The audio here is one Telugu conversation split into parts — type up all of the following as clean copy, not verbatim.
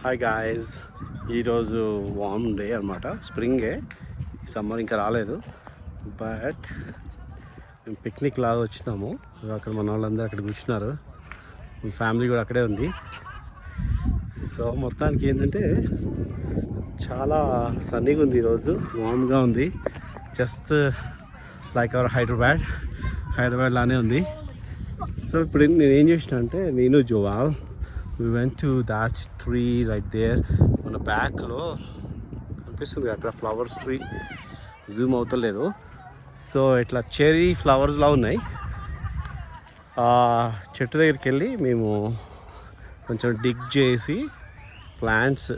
హాయ్ గాయస్, ఈరోజు వార్మ్ డే అనమాట. స్ప్రింగే, సమ్మర్ ఇంకా రాలేదు. బట్ మేము పిక్నిక్ లాగా వచ్చినాము. అక్కడ మన వాళ్ళందరూ అక్కడ కూర్చున్నారు. ఫ్యామిలీ కూడా అక్కడే ఉంది. సో మొత్తానికి ఏంటంటే చాలా సన్నీగా ఉంది ఈరోజు, వార్మ్గా ఉంది. జస్ట్ లైక్ అవర్ హైదరాబాద్ లానే ఉంది. సో ఇప్పుడు నేను ఏం చేసిన అంటే, నేను జోవాల్ we went to that tree right there. మన బ్యాక్లో కనిపిస్తుంది అక్కడ ఫ్లవర్స్ ట్రీ, జూమ్ అవుతలేదు. సో ఇట్లా చెరీ ఫ్లవర్స్ లా ఉన్నాయి. చెట్టు దగ్గరికి వెళ్ళి మేము కొంచెం డిగ్ చేసి ప్లాంట్స్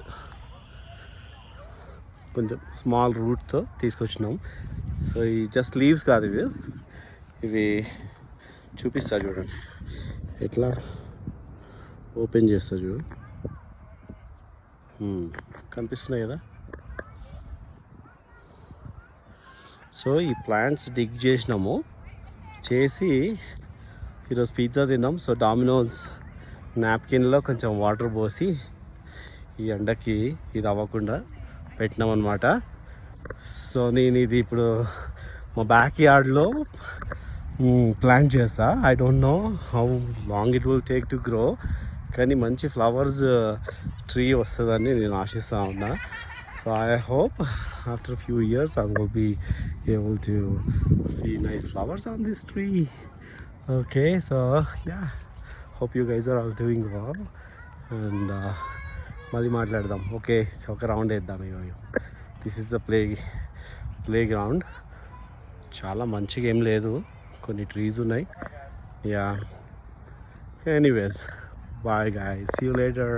కొంచెం స్మాల్ రూట్తో తీసుకొచ్చినాం. సో ఈ జస్ట్ లీవ్స్ కాదు, ఇవి చూపిస్తా చూడండి. ఎట్లా ఓపెన్ చేస్తా చూడు, కనిపిస్తున్నాయి కదా. సో ఈ ప్లాంట్స్ డిగ్ చేసినాము, చేసి ఈరోజు పిజ్జా తిన్నాం. సో డామినోస్ నాప్కిన్లో కొంచెం వాటర్ పోసి ఈ ఎండకి ఇది అవ్వకుండా పెట్టినాం అనమాట. సో నేను ఇది ఇప్పుడు మా బ్యాక్ యార్డ్లో ప్లాంట్ చేస్తా. I don't know how long it will take to grow, కానీ మంచి ఫ్లవర్స్ ట్రీ వస్తుందని నేను ఆశిస్తూ ఉన్నా. So I hope after few years I will be able to see nice flowers on this tree. Okay, so yeah, hope you guys are all doing well. And మళ్ళీ మాట్లాడదాం. ఓకే, ఒక రౌండ్ వేద్దాం. This is the playground. చాలా మంచిగా ఏం లేదు, కొన్ని ట్రీస్ ఉన్నాయి. Yeah, anyways, bye guys, see you later.